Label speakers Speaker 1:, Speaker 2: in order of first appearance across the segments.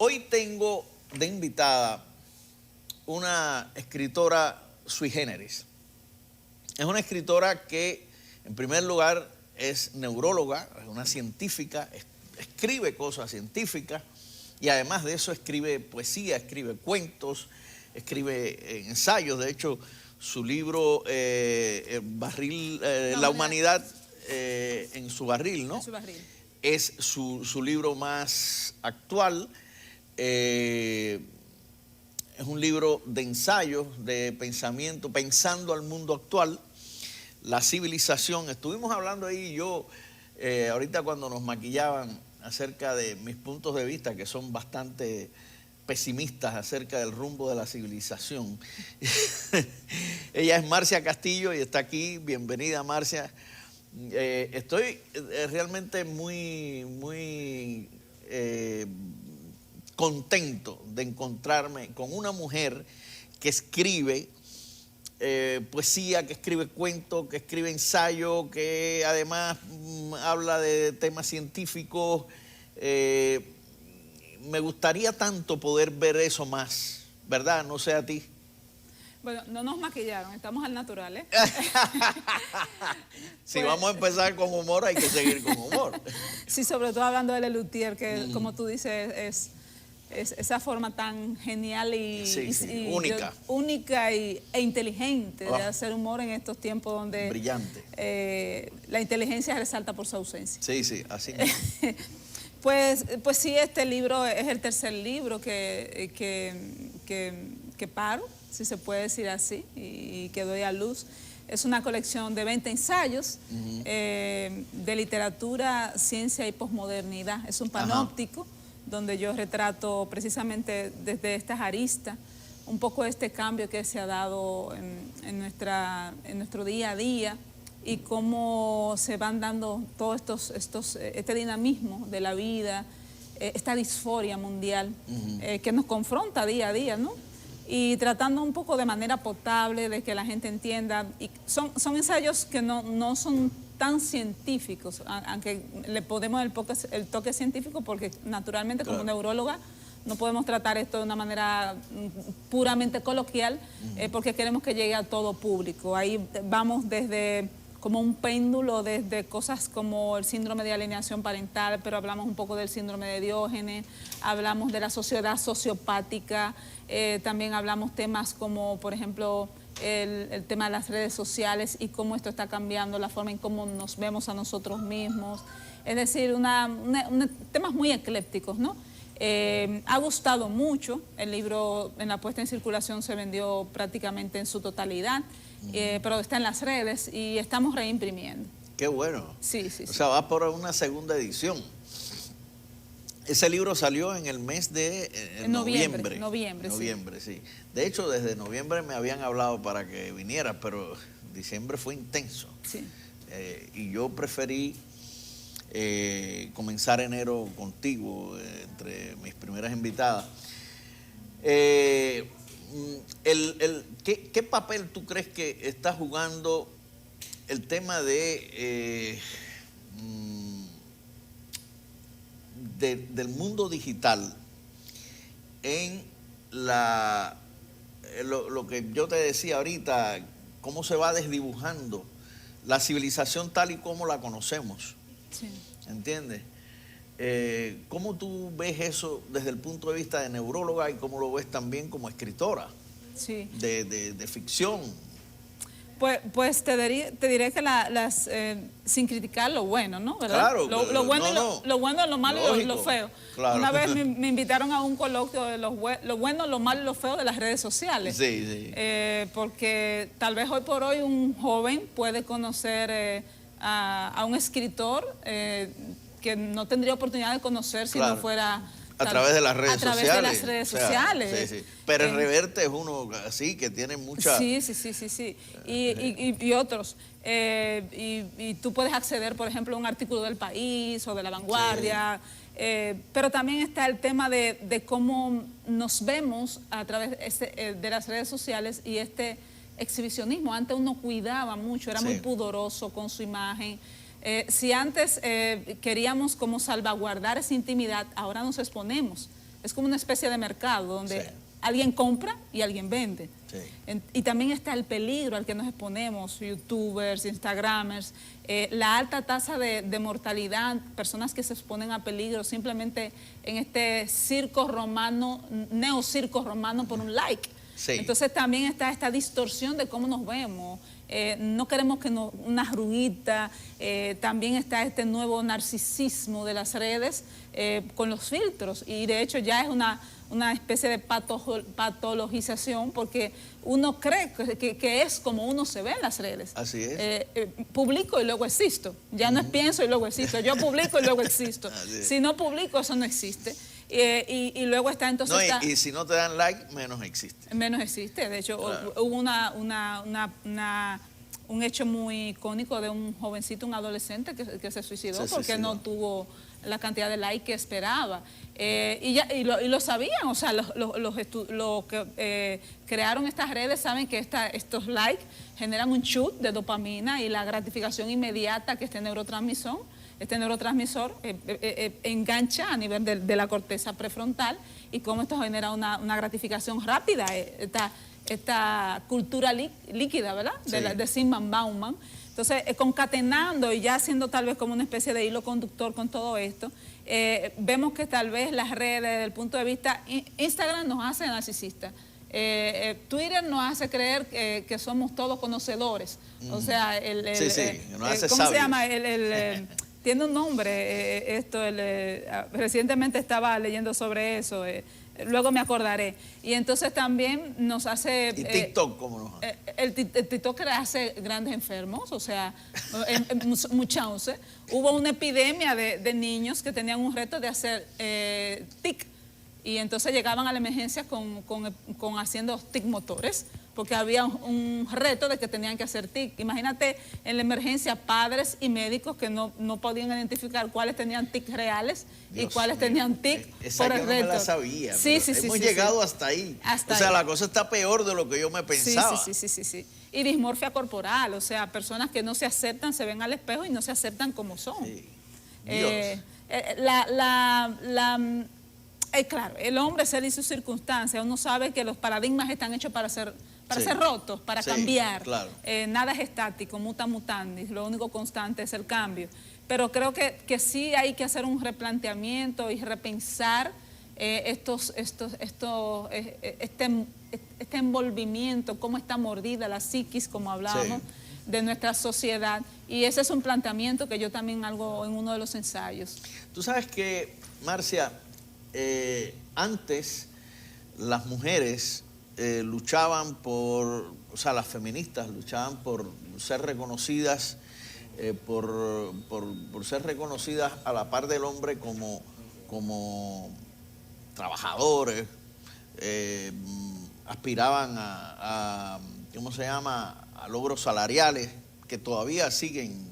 Speaker 1: Hoy tengo de invitada una escritora sui generis. Es una escritora que, en primer lugar, es neuróloga, es una científica, escribe cosas científicas y además de eso escribe poesía, escribe cuentos, escribe ensayos. De hecho, su libro Barril, La humanidad en su barril, ¿no? En su barril. Es su libro más actual. Es un libro de ensayos, de pensamiento, pensando al mundo actual, la civilización. Estuvimos hablando ahí yo, ahorita cuando nos maquillaban, acerca de mis puntos de vista, que son bastante pesimistas acerca del rumbo de la civilización. Ella es Marcia Castillo y está aquí. Bienvenida, Marcia. Estoy realmente muy contento de encontrarme con una mujer que escribe poesía, que escribe cuentos, que escribe ensayo, que además habla de temas científicos. Me gustaría tanto poder ver eso más, ¿verdad? No sé a ti.
Speaker 2: Bueno, no nos maquillaron, estamos al natural, ¿eh?
Speaker 1: Si vamos a empezar con humor, hay que seguir con humor.
Speaker 2: Sí, sobre todo hablando de Lelutier, que como tú dices, es esa forma tan genial y única e inteligente de hacer humor en estos tiempos donde...
Speaker 1: Brillante.
Speaker 2: La inteligencia resalta por su ausencia.
Speaker 1: Sí, sí, así.
Speaker 2: Pues sí, este libro es el tercer libro que paro, si se puede decir así, y que doy a luz. Es una colección de 20 ensayos de literatura, ciencia y posmodernidad. Es un panóptico donde yo retrato precisamente desde estas aristas un poco este cambio que se ha dado en nuestro día a día y cómo se van dando todos este dinamismo de la vida, esta disforia mundial que nos confronta día a día, ¿no? Y tratando un poco de manera potable de que la gente entienda. Y son ensayos que no son tan científicos, aunque le ponemos el toque científico, porque naturalmente como neuróloga no podemos tratar esto de una manera puramente coloquial, porque queremos que llegue a todo público. Ahí vamos desde como un péndulo, desde cosas como el síndrome de alienación parental, pero hablamos un poco del síndrome de Diógenes, hablamos de la sociedad sociopática, también hablamos temas como, por ejemplo, el tema de las redes sociales y cómo esto está cambiando la forma en cómo nos vemos a nosotros mismos. Es decir, temas muy eclépticos, ¿no? Ha gustado mucho. El libro en la puesta en circulación se vendió prácticamente en su totalidad, pero está en las redes y estamos reimprimiendo.
Speaker 1: Qué bueno.
Speaker 2: Sí, sí, sí.
Speaker 1: O sea, va por una segunda edición. Ese libro salió en el mes de noviembre. Noviembre, sí. De hecho, desde noviembre me habían hablado para que viniera, pero diciembre fue intenso.
Speaker 2: Sí.
Speaker 1: Y yo preferí comenzar enero contigo, entre mis primeras invitadas. ¿Qué papel tú crees que está jugando el tema del mundo digital en lo que yo te decía ahorita, cómo se va desdibujando la civilización tal y como la conocemos?
Speaker 2: Sí.
Speaker 1: ¿Entiendes? ¿Cómo tú ves eso desde el punto de vista de neuróloga y cómo lo ves también como escritora de ficción?
Speaker 2: Pues te diré que sin criticar lo bueno, ¿no? ¿Verdad?
Speaker 1: Claro.
Speaker 2: Lo bueno, lo malo y lo feo.
Speaker 1: Claro.
Speaker 2: Una vez me invitaron a un coloquio de lo bueno, lo malo y lo feo de las redes sociales.
Speaker 1: Sí, sí.
Speaker 2: Porque tal vez hoy por hoy un joven puede conocer a un escritor que no tendría oportunidad de conocer si no fuera...
Speaker 1: A través de las redes sociales.
Speaker 2: A través de las redes sociales.
Speaker 1: Sí, sí. Pero el Reverte es uno así, que tiene mucha...
Speaker 2: Sí. Y otros. Y tú puedes acceder, por ejemplo, a un artículo del País o de La Vanguardia. Pero también está el tema de cómo nos vemos a través de las redes sociales y este exhibicionismo. Antes uno cuidaba mucho, era muy pudoroso con su imagen. Si antes queríamos como salvaguardar esa intimidad, ahora nos exponemos es como una especie de mercado donde
Speaker 1: Sí.
Speaker 2: alguien compra y alguien vende.
Speaker 1: Sí.
Speaker 2: Y también está el peligro al que nos exponemos, youtubers, instagramers, la alta tasa de mortalidad, personas que se exponen a peligro simplemente en este circo romano, neocirco romano por un like.
Speaker 1: Sí.
Speaker 2: Entonces también está esta distorsión de cómo nos vemos. No queremos que una arruguita, también está este nuevo narcisismo de las redes con los filtros, y de hecho ya es una especie de patologización, porque uno cree que es como uno se ve en las redes.
Speaker 1: Así es.
Speaker 2: Publico y luego existo. Ya no es pienso y luego existo. Yo publico y luego existo. Si no publico, eso no existe. Y luego está entonces...
Speaker 1: No, y si no te dan like, menos existe.
Speaker 2: Menos existe. De hecho,
Speaker 1: Claro.
Speaker 2: hubo un hecho muy icónico de un jovencito, un adolescente que se suicidó porque no tuvo la cantidad de like que esperaba. Y lo sabían, o sea, los que crearon estas redes saben que estos likes generan un shoot de dopamina y la gratificación inmediata que este neurotransmisor engancha a nivel de la corteza prefrontal, y cómo esto genera una gratificación rápida, esta cultura líquida, ¿verdad?
Speaker 1: Sí.
Speaker 2: De Zygmunt Bauman. Entonces, concatenando y ya haciendo tal vez como una especie de hilo conductor con todo esto, vemos que tal vez las redes, desde el punto de vista, Instagram nos hace narcisistas. Twitter nos hace creer que somos todos conocedores. O sea,
Speaker 1: nos hace
Speaker 2: ¿cómo
Speaker 1: sabios.
Speaker 2: se llama? Tiene un nombre recientemente estaba leyendo sobre eso, luego me acordaré. Y entonces también nos hace...
Speaker 1: ¿Y TikTok cómo nos hace?
Speaker 2: El TikTok hace grandes enfermos, o sea, muchos. Hubo una epidemia de niños que tenían un reto de hacer tic, y entonces llegaban a la emergencia con haciendo tic motores, porque había un reto de que tenían que hacer TIC. Imagínate en la emergencia padres y médicos que no podían identificar cuáles tenían TIC reales y cuáles tenían TIC por el reto.
Speaker 1: Esa yo no me la sabía.
Speaker 2: Sí,
Speaker 1: hemos llegado hasta ahí.
Speaker 2: Hasta
Speaker 1: o sea,
Speaker 2: ahí.
Speaker 1: la cosa está peor de lo que yo me pensaba.
Speaker 2: Sí. Y dismorfia corporal, o sea, personas que no se aceptan, se ven al espejo y no se aceptan como son.
Speaker 1: Sí. Dios.
Speaker 2: Claro, el hombre es él y sus circunstancias. Uno sabe que los paradigmas están hechos para ser rotos, para cambiar.
Speaker 1: Claro.
Speaker 2: Nada es estático, muta mutandis, lo único constante es el cambio. Pero creo que sí hay que hacer un replanteamiento y repensar este envolvimiento, cómo está mordida la psiquis, como hablábamos, de nuestra sociedad. Y ese es un planteamiento que yo también hago en uno de los ensayos.
Speaker 1: Tú sabes que, Marcia, antes las mujeres luchaban o sea, las feministas luchaban por ser reconocidas, por ser reconocidas a la par del hombre como trabajadores, aspiraban a ¿cómo se llama?, a logros salariales, que todavía siguen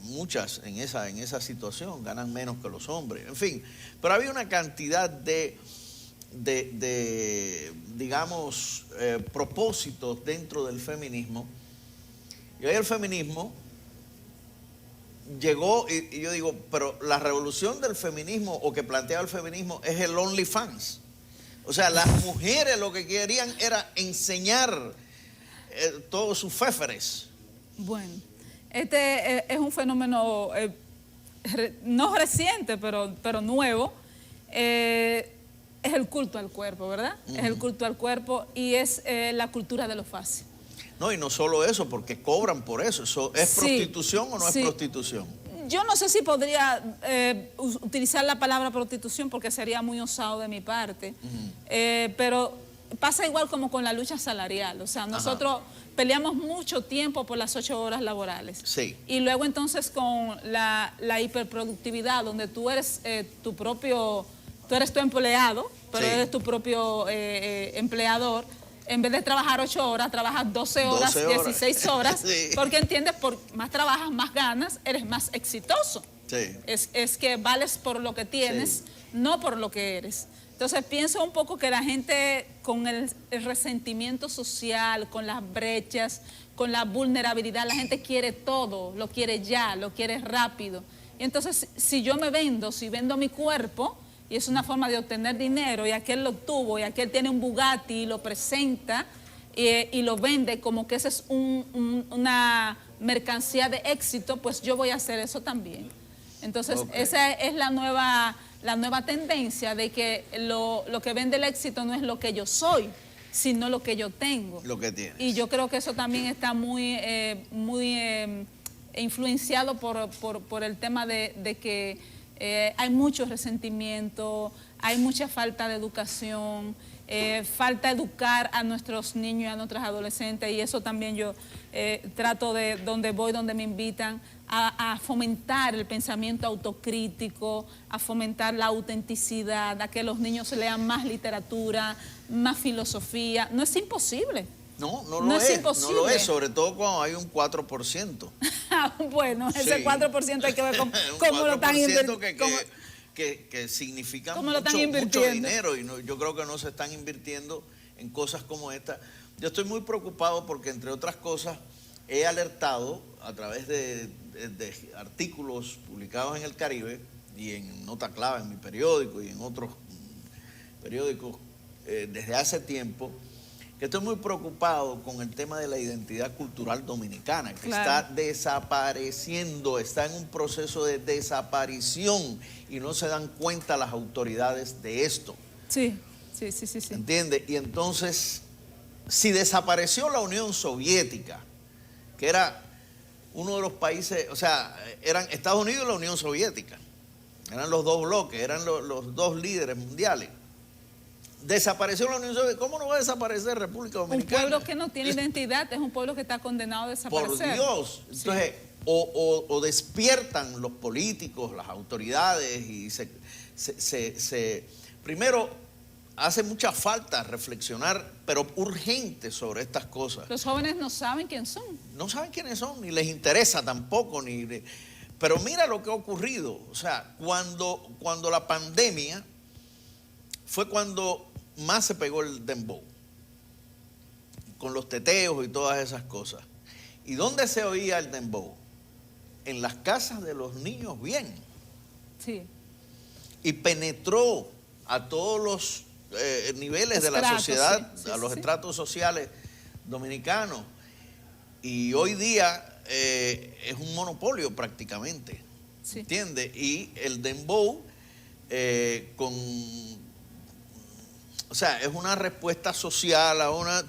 Speaker 1: muchas en esa situación, ganan menos que los hombres, en fin. Pero había una cantidad de digamos, propósitos dentro del feminismo. Y hoy el feminismo llegó, y yo digo, pero la revolución del feminismo, o que planteaba el feminismo, es el OnlyFans. O sea, las mujeres lo que querían era enseñar todos sus féferes.
Speaker 2: Bueno, este es un fenómeno no reciente, pero nuevo. Es el culto al cuerpo, ¿verdad? Es el culto al cuerpo, y es la cultura de lo fácil.
Speaker 1: No, y no solo eso, porque cobran por eso. ¿Eso es prostitución o no es prostitución?
Speaker 2: Yo no sé si podría utilizar la palabra prostitución, porque sería muy osado de mi parte, pero pasa igual como con la lucha salarial. O sea, nosotros peleamos mucho tiempo por las 8 horas laborales.
Speaker 1: Sí.
Speaker 2: Y luego entonces con la hiperproductividad, donde tú eres tú eres tu empleado, pero eres tu propio empleador. En vez de trabajar 8 horas, trabajas 12 horas, 16 horas, porque entiendes, por más trabajas, más ganas, eres más exitoso.
Speaker 1: Sí.
Speaker 2: Es que vales por lo que tienes, no por lo que eres. Entonces pienso un poco que la gente, con el resentimiento social, con las brechas, con la vulnerabilidad, la gente quiere todo, lo quiere ya, lo quiere rápido. Y entonces si yo me vendo, si vendo mi cuerpo, y es una forma de obtener dinero, y aquel lo obtuvo, y aquel tiene un Bugatti y lo presenta y lo vende como que esa es una mercancía de éxito, pues yo voy a hacer eso también. Entonces, esa es la nueva tendencia de que lo que vende el éxito no es lo que yo soy, sino lo que yo tengo.
Speaker 1: Lo que tienes.
Speaker 2: Y yo creo que eso también está muy influenciado por el tema de que hay mucho resentimiento, hay mucha falta de educación, falta educar a nuestros niños y a nuestros adolescentes, y eso también yo trato de, donde voy, donde me invitan, a fomentar el pensamiento autocrítico, a fomentar la autenticidad, a que los niños lean más literatura, más filosofía. No es imposible.
Speaker 1: No lo es imposible. No lo es, sobre todo cuando hay un 4%.
Speaker 2: Bueno, ese 4% hay que ver cómo lo están invirtiendo.
Speaker 1: Que significa mucho dinero, y yo creo que no se están invirtiendo en cosas como esta. Yo estoy muy preocupado porque, entre otras cosas, he alertado a través de artículos publicados en El Caribe y en Nota Clave, en mi periódico y en otros periódicos desde hace tiempo, que estoy muy preocupado con el tema de la identidad cultural dominicana, que está desapareciendo, está en un proceso de desaparición y no se dan cuenta las autoridades de esto.
Speaker 2: Sí.
Speaker 1: ¿Entiendes? Y entonces, si desapareció la Unión Soviética, que era uno de los países, o sea, eran Estados Unidos y la Unión Soviética, eran los dos bloques, eran los dos líderes mundiales. Desapareció la Unión Soviética, ¿cómo no va a desaparecer República Dominicana?
Speaker 2: Un pueblo que no tiene identidad es un pueblo que está condenado a desaparecer.
Speaker 1: Por Dios. Entonces, o despiertan los políticos, las autoridades, y primero, hace mucha falta reflexionar, pero urgente, sobre estas cosas.
Speaker 2: Los jóvenes no saben quién son.
Speaker 1: No saben quiénes son, ni les interesa tampoco. Pero mira lo que ha ocurrido. O sea, cuando la pandemia fue cuando más se pegó el dembow, con los teteos y todas esas cosas. ¿Y dónde se oía el dembow? En las casas de los niños bien.
Speaker 2: Sí.
Speaker 1: Y penetró a todos los niveles de la sociedad, a los estratos sociales dominicanos. Y hoy día es un monopolio prácticamente. ¿Entiendes? Y el dembow o sea, es una respuesta social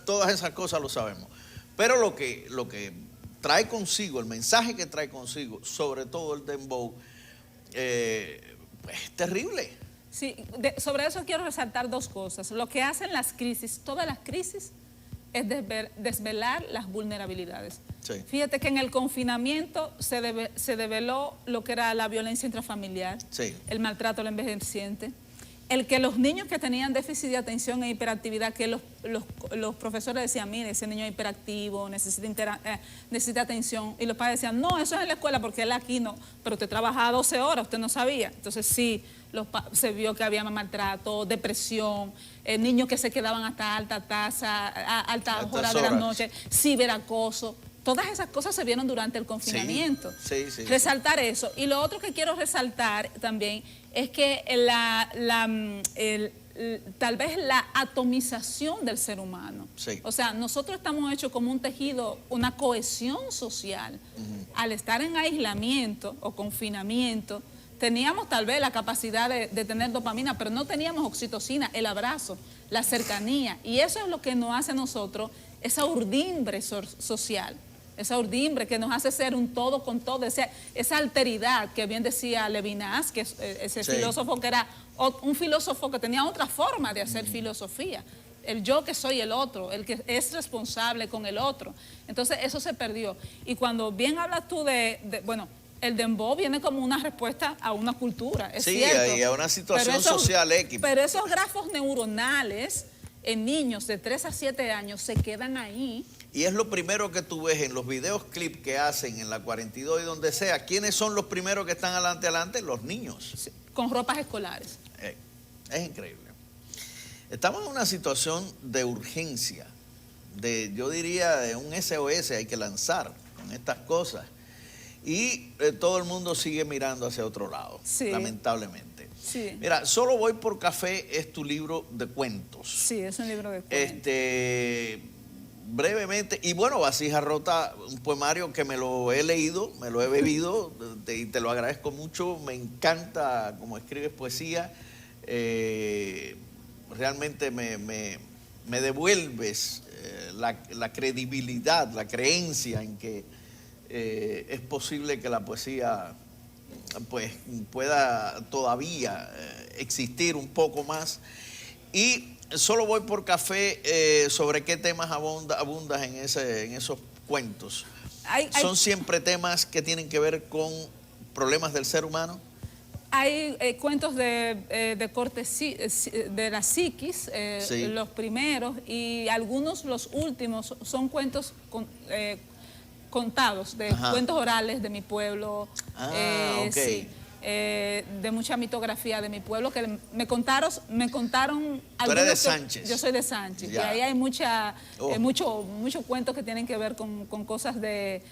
Speaker 1: todas esas cosas lo sabemos. Pero lo que trae consigo, el mensaje que trae consigo, sobre todo el dembow, es terrible.
Speaker 2: Sí, sobre eso quiero resaltar dos cosas. Lo que hacen las crisis, todas las crisis, es desvelar las vulnerabilidades.
Speaker 1: Sí.
Speaker 2: Fíjate que en el confinamiento se develó lo que era la violencia intrafamiliar, el maltrato al envejeciente, el que los niños que tenían déficit de atención e hiperactividad, que los profesores decían, mire, ese niño es hiperactivo, necesita atención, y los padres decían, no, eso es en la escuela porque él aquí no, pero usted trabajaba 12 horas, usted no sabía. Entonces sí, se vio que había maltrato, depresión, niños que se quedaban hasta altas horas de la noche, ciberacoso. Todas esas cosas se vieron durante el confinamiento.
Speaker 1: Sí.
Speaker 2: Resaltar eso. Y lo otro que quiero resaltar también es que tal vez la atomización del ser humano.
Speaker 1: Sí.
Speaker 2: O sea, nosotros estamos hechos como un tejido, una cohesión social. Al estar en aislamiento o confinamiento, teníamos tal vez la capacidad de tener dopamina, pero no teníamos oxitocina, el abrazo, la cercanía. Y eso es lo que nos hace a nosotros esa urdimbre social. Esa urdimbre que nos hace ser un todo con todo, esa alteridad que bien decía Levinas, que ese filósofo que era un filósofo que tenía otra forma de hacer filosofía. El yo que soy el otro, el que es responsable con el otro. Entonces eso se perdió. Y cuando bien hablas tú bueno, el dembow viene como una respuesta a una cultura, es cierto.
Speaker 1: Y a una situación social X.
Speaker 2: Pero esos grafos neuronales en niños de 3 a 7 años se quedan ahí.
Speaker 1: Y es lo primero que tú ves en los videos clip que hacen en la 42 y donde sea. ¿Quiénes son los primeros que están adelante? Los niños.
Speaker 2: Sí, con ropas escolares.
Speaker 1: Es increíble. Estamos en una situación de urgencia, yo diría, de un SOS hay que lanzar con estas cosas. Y todo el mundo sigue mirando hacia otro lado, lamentablemente.
Speaker 2: Sí.
Speaker 1: Mira, Solo voy por café es tu libro de cuentos.
Speaker 2: Sí, es un libro de cuentos.
Speaker 1: Brevemente, y bueno, Vasija Rota, un poemario que me lo he leído, me lo he bebido, y te lo agradezco mucho. Me encanta cómo escribes poesía. Realmente me devuelves la credibilidad, la creencia en que es posible que la poesía pues pueda todavía existir un poco más. Y Solo voy por café, ¿sobre qué temas abundas en esos cuentos? ¿Son siempre temas que tienen que ver con problemas del ser humano?
Speaker 2: Hay cuentos de corte de la psiquis,
Speaker 1: Sí.
Speaker 2: los primeros, y algunos, los últimos, son cuentos contados, de
Speaker 1: Ajá.
Speaker 2: cuentos orales de mi pueblo.
Speaker 1: Ok.
Speaker 2: Sí, de mucha mitografía de mi pueblo, que me contaron
Speaker 1: Tú eres de Sánchez.
Speaker 2: Yo soy de Sánchez,
Speaker 1: Ya.
Speaker 2: y ahí hay muchos cuentos que tienen que ver con cosas de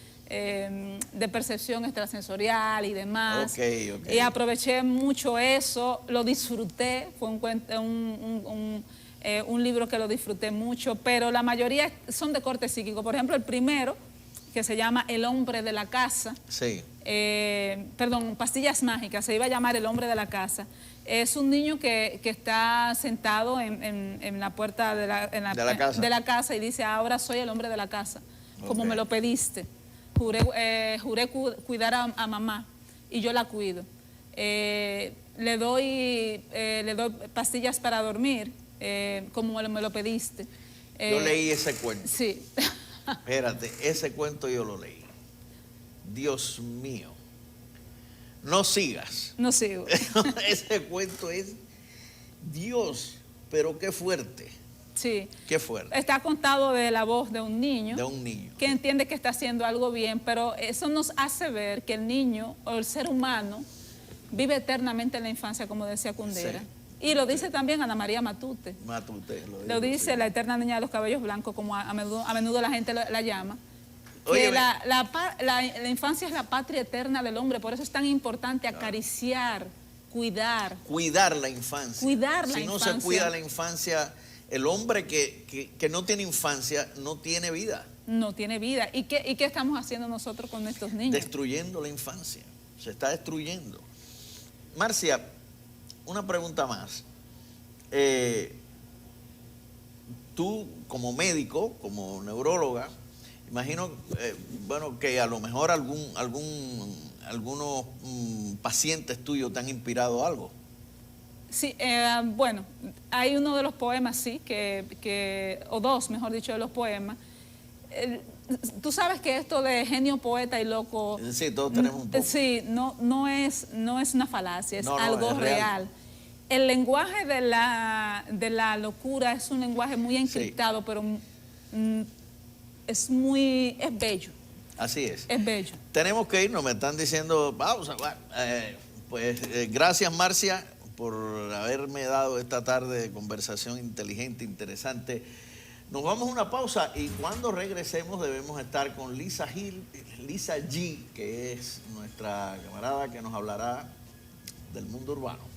Speaker 2: percepción extrasensorial y demás.
Speaker 1: Ok.
Speaker 2: Y aproveché mucho eso, lo disfruté, fue un libro que lo disfruté mucho, pero la mayoría son de corte psíquico. Por ejemplo, el primero, que se llama El hombre de la casa.
Speaker 1: Sí.
Speaker 2: Pastillas mágicas, se iba a llamar El hombre de la casa. Es un niño que está sentado en la puerta de la casa y dice: ahora soy el hombre de la casa, como me lo pediste. Juré cuidar a mamá y yo la cuido. Le doy pastillas para dormir, como me lo pediste.
Speaker 1: Yo leí ese cuento.
Speaker 2: Sí.
Speaker 1: Espérate, ese cuento yo lo leí. Dios mío. No sigas.
Speaker 2: No sigo.
Speaker 1: Ese cuento es Dios, pero qué fuerte.
Speaker 2: Sí.
Speaker 1: Qué fuerte.
Speaker 2: Está contado de la voz de un niño.
Speaker 1: De un niño.
Speaker 2: Que entiende que está haciendo algo bien, pero eso nos hace ver que el niño o el ser humano vive eternamente en la infancia, como decía Kundera. Sí. Y lo dice también Ana María Matute. Lo dice, sí. La eterna niña de los cabellos blancos, como a menudo la gente la llama. Que la infancia es la patria eterna del hombre, por eso es tan importante acariciar, cuidar.
Speaker 1: Cuidar la infancia. Si no se cuida la infancia, el hombre que no tiene infancia no tiene vida.
Speaker 2: No tiene vida. ¿Y qué estamos haciendo nosotros con estos niños?
Speaker 1: Destruyendo la infancia. Se está destruyendo. Marcia, una pregunta más. Tú, como médico, como neuróloga, imagino, que a lo mejor algunos pacientes tuyos te han inspirado algo.
Speaker 2: Sí, bueno, hay uno de los poemas, sí, o dos, mejor dicho, de los poemas. Tú sabes que esto de genio, poeta y loco...
Speaker 1: Sí, todos tenemos un poco.
Speaker 2: Sí, no es una falacia, es algo
Speaker 1: es
Speaker 2: real. El lenguaje de la locura es un lenguaje muy encriptado, sí. Pero es bello.
Speaker 1: Así es.
Speaker 2: Es bello.
Speaker 1: Tenemos que irnos, me están diciendo pausa. Gracias, Marcia, por haberme dado esta tarde de conversación inteligente, interesante. Nos vamos a una pausa y cuando regresemos debemos estar con Lisa G, que es nuestra camarada que nos hablará del mundo urbano.